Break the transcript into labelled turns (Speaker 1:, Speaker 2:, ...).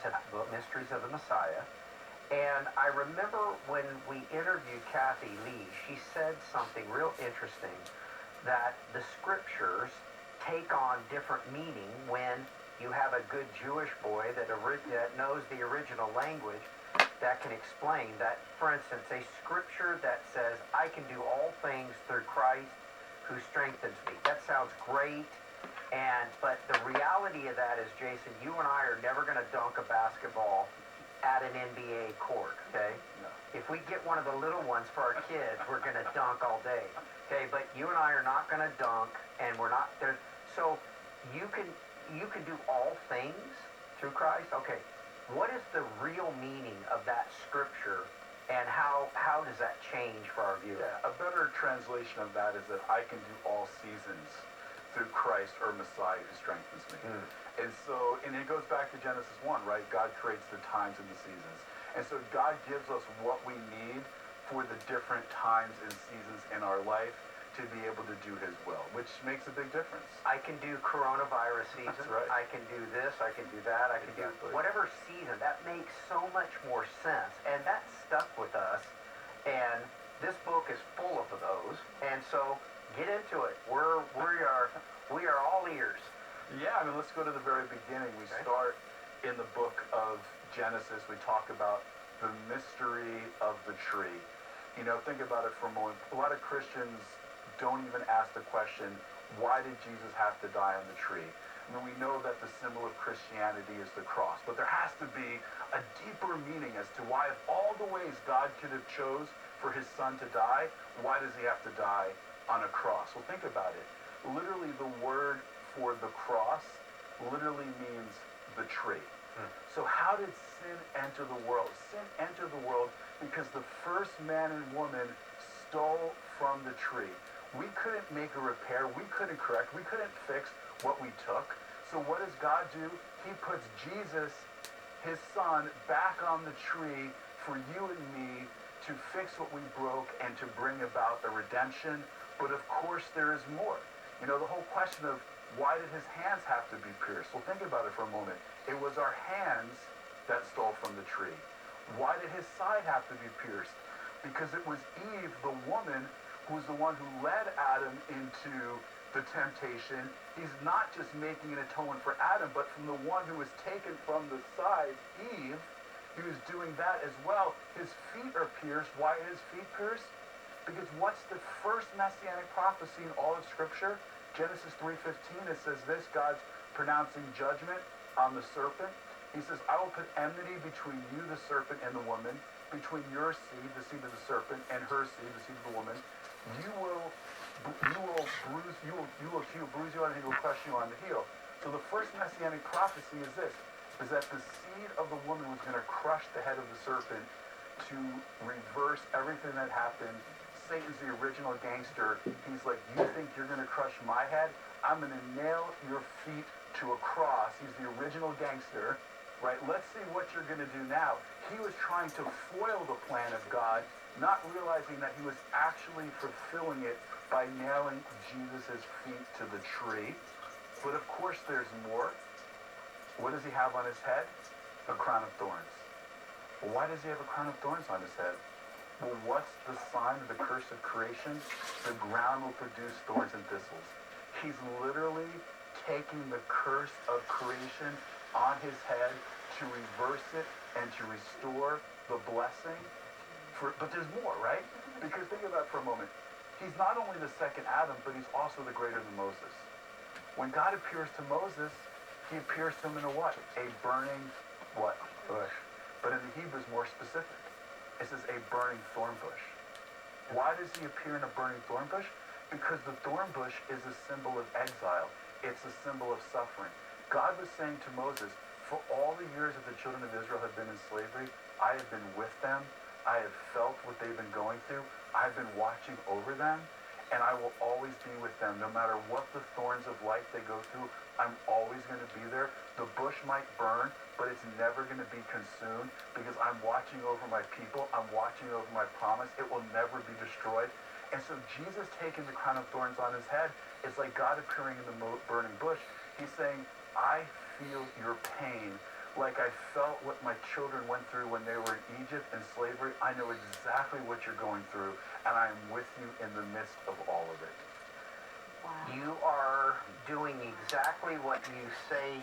Speaker 1: to the mysteries of the Messiah. And I remember when we interviewed Kathy Lee, she said something real interesting, that the scriptures take on different meaning when you have a good Jewish boy that knows the original language that can explain that. For instance, a scripture that says, I can do all things through Christ who strengthens me. That sounds great. But the reality of that is, Jason, you and I are never going to dunk a basketball at an NBA court, okay?
Speaker 2: No.
Speaker 1: If we get one of the little ones for our kids, we're going to dunk all day, okay? But you and I are not going to dunk, and we're not there. So you can do all things through Christ. Okay, what is the real meaning of that scripture, and how does that change for our viewers?
Speaker 2: Yeah, a better translation of that is that I can do all seasons through Christ or Messiah who strengthens me. And it goes back to Genesis 1, right? God creates the times and the seasons. And so God gives us what we need for the different times and seasons in our life to be able to do his will, which makes a big difference.
Speaker 1: I can do coronavirus season.
Speaker 2: That's right.
Speaker 1: I can do this. I can do that. I can do whatever season. That makes so much more sense. And that stuck with us. And this book is full of those. And so get into it. We are all ears.
Speaker 2: Yeah, I mean, let's go to the very beginning. We start in the book of Genesis. We talk about the mystery of the tree. You know, think about it for a moment. A lot of Christians don't even ask the question, why did Jesus have to die on the tree? I mean, we know that the symbol of Christianity is the cross, but there has to be a deeper meaning as to why, of all the ways God could have chose for his son to die, why does he have to die on a cross? Well, think about it. Literally, the word for the cross literally means the tree. So how did sin enter the world? Sin entered the world because the first man and woman stole from the tree. We couldn't make a repair. We couldn't correct. We couldn't fix what we took. So what does God do? He puts Jesus, his son, back on the tree for you and me to fix what we broke and to bring about a redemption. But of course, there is more. You know, the whole question of why did his hands have to be pierced? Well, think about it for a moment. It was our hands that stole from the tree. Why did his side have to be pierced? Because it was Eve, the woman, who was the one who led Adam into the temptation. He's not just making an atonement for Adam, but from the one who was taken from the side, Eve, he was doing that as well. His feet are pierced. Why are his feet pierced? Because what's the first messianic prophecy in all of Scripture? Genesis 3:15, it says this, God's pronouncing judgment on the serpent. He says, I will put enmity between you, the serpent, and the woman, between your seed, the seed of the serpent, and her seed, the seed of the woman. He will bruise you on, and he will crush you on the heel. So the first messianic prophecy is this, is that the seed of the woman was going to crush the head of the serpent to reverse everything that happened. Satan's the original gangster. He's like, you think you're going to crush my head? I'm going to nail your feet to a cross. He's the original gangster, right? Let's see what you're going to do now. He was trying to foil the plan of God, not realizing that he was actually fulfilling it by nailing Jesus' feet to the tree. But of course there's more. What does he have on his head? A crown of thorns. Well, why does he have a crown of thorns on his head? Well, what's the sign of the curse of creation? The ground will produce thorns and thistles. He's literally taking the curse of creation on his head to reverse it and to restore the blessing. But there's more, right? Because think about it for a moment. He's not only the second Adam, but he's also the greater than Moses. When God appears to Moses, he appears to him in a what? A burning what? Bush. But in the Hebrew, it's more specific. It says a burning thorn bush. Why does he appear in a burning thorn bush? Because the thorn bush is a symbol of exile. It's a symbol of suffering. God was saying to Moses, for all the years that the children of Israel have been in slavery, I have been with them. I have felt what they've been going through. I've been watching over them, and I will always be with them. No matter what the thorns of life they go through, I'm always going to be there. The bush might burn, but it's never going to be consumed because I'm watching over my people. I'm watching over my promise. It will never be destroyed. And so Jesus taking the crown of thorns on his head is like God appearing in the burning bush. He's saying, I feel your pain like I felt what my children went through when they were in Egypt in slavery. I know exactly what you're going through, and I am with you in the midst of all of it.
Speaker 3: Wow.
Speaker 1: You are doing exactly what you say